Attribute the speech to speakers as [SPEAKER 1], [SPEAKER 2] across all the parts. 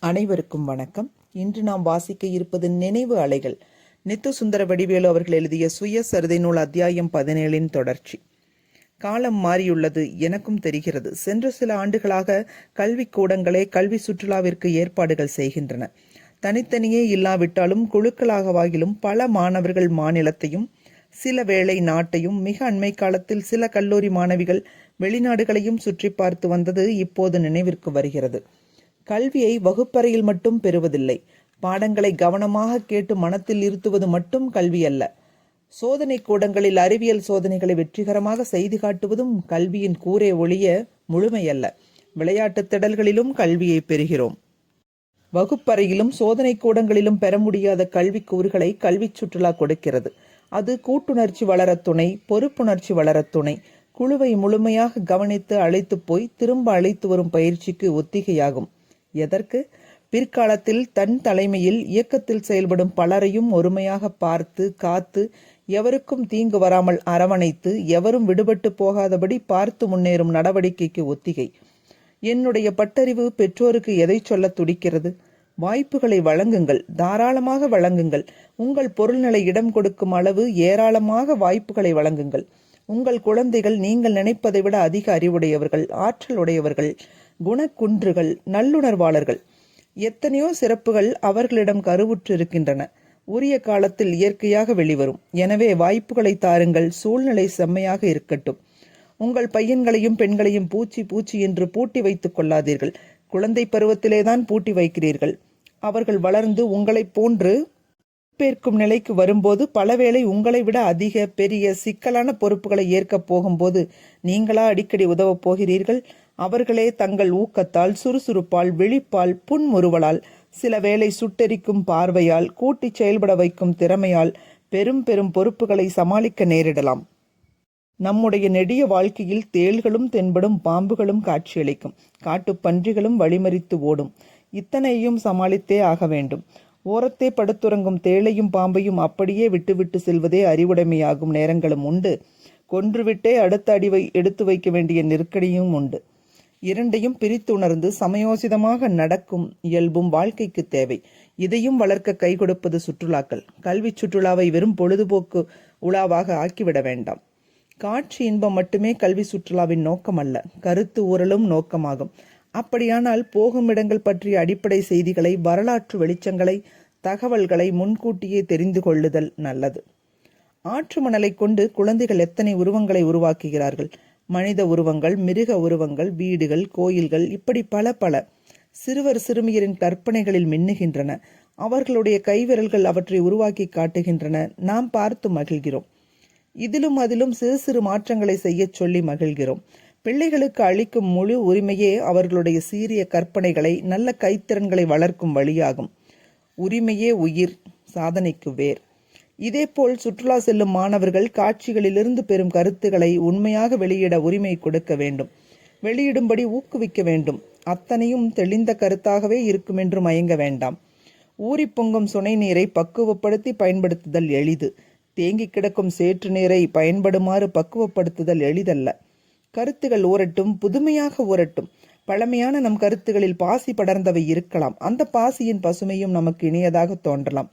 [SPEAKER 1] அனைவருக்கும் வணக்கம். இன்று நாம் வாசிக்க இருப்பது நினைவு அலைகள். நித்து சுந்தர வடிவேலு அவர்கள் எழுதிய சுயசரிதை நூல் அத்தியாயம் 17 தொடர்ச்சி. காலம் மாறியுள்ளது, எனக்கும் தெரிகிறது. சென்ற சில ஆண்டுகளாக கல்விக்கூடங்களே கல்வி சுற்றுலாவிற்கு ஏற்பாடுகள் செய்கின்றன. தனித்தனியே இல்லாவிட்டாலும் குழுக்களாகவாகிலும் பல மாணவர்கள் மாநிலத்தையும் சில வேளை நாட்டையும், மிக அண்மை காலத்தில் சில கல்லூரி மாணவிகள் வெளிநாடுகளையும் சுற்றி பார்த்து வந்தது இப்போது நினைவிற்கு வருகிறது. கல்வியை வகுப்பறையில் மட்டும் பெறுவதில்லை. பாடங்களை கவனமாக கேட்டு மனத்தில் இருத்துவது மட்டும் கல்வி அல்ல. சோதனை கூடங்களில் அறிவியல் சோதனைகளை வெற்றிகரமாக செய்து காட்டுவதும் கல்வியின் கூரே ஒழிய முழுமையல்ல. விளையாட்டுத் திடல்களிலும் கல்வியை பெறுகிறோம். வகுப்பறையிலும் சோதனை கூடங்களிலும் பெற முடியாத கல்வி கூறுகளை கல்வி சுற்றுலா கொடுக்கிறது. அது கூட்டுணர்ச்சி வளர துணை, பொறுப்புணர்ச்சி வளர துணை, குழுவை முழுமையாக கவனித்து அழைத்து போய் திரும்ப அழைத்து வரும் பயிற்சிக்கு ஒத்திகையாகும். எதற்கு? பிற்காலத்தில் தன் தலைமையில் இயக்கத்தில் செயல்படும் பலரையும் ஒருமையாக பார்த்து காத்து, எவருக்கும் தீங்கு வராமல் அரவணைத்து, எவரும் விடுபட்டு போகாதபடி பார்த்து முன்னேறும் நடவடிக்கைக்கு ஒத்திகை. என்னுடைய பட்டறிவு பெற்றோருக்கு எதை சொல்ல துடிக்கிறது? வாய்ப்புகளை வழங்குங்கள், தாராளமாக வழங்குங்கள். உங்கள் பொருள்நிலை இடம் கொடுக்கும் அளவு ஏராளமாக வாய்ப்புகளை வழங்குங்கள். உங்கள் குழந்தைகள் நீங்கள் நினைப்பதை விட அதிக அறிவுடையவர்கள், ஆற்றல் உடையவர்கள், குணக்குன்றுகள், நல்லுணர்வாளர்கள். எத்தனையோ சிறப்புகள் அவர்களிடம் கருவுற்று இருக்கின்றன. உரிய காலத்தில் இயற்கையாக வெளிவரும். எனவே வாய்ப்புகளை தாருங்கள். சூழ்நிலை செம்மையாக இருக்கட்டும். உங்கள் பையன்களையும் பெண்களையும் பூச்சி என்று பூட்டி வைத்துக் கொள்ளாதீர்கள். குழந்தை பருவத்திலேதான் பூட்டி வைக்கிறீர்கள். அவர்கள் வளர்ந்து உங்களைப் போன்று பேர்க்கும் நிலைக்கு வரும்போது, பலவேளை உங்களை விட அதிக பெரிய சிக்கலான பொறுப்புகளை ஏற்கப் போகும்போது நீங்களா அடிக்கடி உதவப் போகிறீர்கள்? அவர்களே தங்கள் ஊக்கத்தால், சுறுசுறுப்பால், விழிப்பால், புன்முறுவலால், சில வேளை சுட்டெரிக்கும் பார்வையால், கூட்டி செயல்பட வைக்கும் திறமையால் பெரும் பெரும் பொறுப்புகளை சமாளிக்க நேரிடலாம். நம்முடைய நெடிய வாழ்க்கையில் தேள்களும் தென்படும், பாம்புகளும் காட்சியளிக்கும், காட்டுப்பன்றிகளும் வழிமறித்து ஓடும். இத்தனையும் சமாளித்தே ஆக வேண்டும். ஓரத்தே படுத்துறங்கும் தேளையும் பாம்பையும் அப்படியே விட்டுவிட்டு செல்வதே அறிவுடைமையாகும் நேரங்களும் உண்டு. கொன்றுவிட்டே அடுத்த அடிவை எடுத்து வைக்க வேண்டிய நெருக்கடியும் உண்டு. இரண்டையும் பிரித்து உணர்ந்து சமயோசிதமாக நடக்கும் இயல்பும் வாழ்க்கைக்கு தேவை. இதையும் வளர்க்க கை கொடுப்பது சுற்றுலாக்கள். கல்வி சுற்றுலாவை வெறும் பொழுதுபோக்கு உலாவாக ஆக்கிவிட வேண்டாம். காட்சி இன்பம் மட்டுமே கல்வி சுற்றுலாவின் நோக்கம் அல்ல, கருத்து ஊறலும் நோக்கமாகும். அப்படியானால் போகும் இடங்கள் பற்றிய அடிப்படை செய்திகளை, வரலாற்று வெளிச்சங்களை, தகவல்களை முன்கூட்டியே தெரிந்து கொள்ளுதல் நல்லது. ஆற்று மணலை கொண்டு குழந்தைகள் எத்தனை உருவங்களை உருவாக்குகிறார்கள். மனித உருவங்கள், மிருக உருவங்கள், வீடுகள், கோயில்கள், இப்படி பல பல. சிறுவர் சிறுமியரின் கற்பனைகளில் மின்னுகின்றன. அவர்களுடைய கைவிரல்கள் அவற்றை உருவாக்கி காட்டுகின்றன. நாம் பார்த்து மகிழ்கிறோம். இதிலும் அதிலும் சிறு சிறு மாற்றங்களை செய்ய சொல்லி மகிழ்கிறோம். பிள்ளைகளுக்கு அளிக்கும் முழு உரிமையே அவர்களுடைய சீரிய கற்பனைகளை, நல்ல கைத்திறன்களை வளர்க்கும் வழியாகும். உரிமையே உயிர், சாதனைக்கு வேர். இதேபோல் சுற்றுலா செல்லும் மாணவர்கள் காட்சிகளிலிருந்து பெறும் கருத்துக்களை உண்மையாக வெளியிட உரிமை கொடுக்க வேண்டும். வெளியிடும்படி ஊக்குவிக்க வேண்டும். அத்தனையும் தெளிந்த கருத்தாகவே இருக்கும் என்று மயங்க வேண்டாம். ஊறி பொங்கும் சுனை நீரை பக்குவப்படுத்தி பயன்படுத்துதல் எளிது. தேங்கி கிடக்கும் சேற்று நீரை பயன்படுமாறு பக்குவப்படுத்துதல் எளிதல்ல. கருத்துகள் ஊரட்டும், புதுமையாக ஊரட்டும். பழமையான நம் கருத்துகளில் பாசி படர்ந்தவை இருக்கலாம். அந்த பாசியின் பசுமையும் நமக்கு இனியதாக தோன்றலாம்.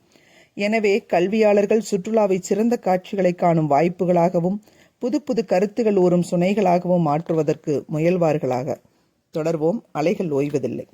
[SPEAKER 1] எனவே கல்வியாளர்கள் சுற்றுலாவை சிறந்த காட்சிகளை காணும் வாய்ப்புகளாகவும், புது புது கருத்துகள் ஊறும் சுனைகளாகவும் மாற்றுவதற்கு முயல்வார்களாக. தொடர்வோம். அலைகள் ஓய்வதில்லை.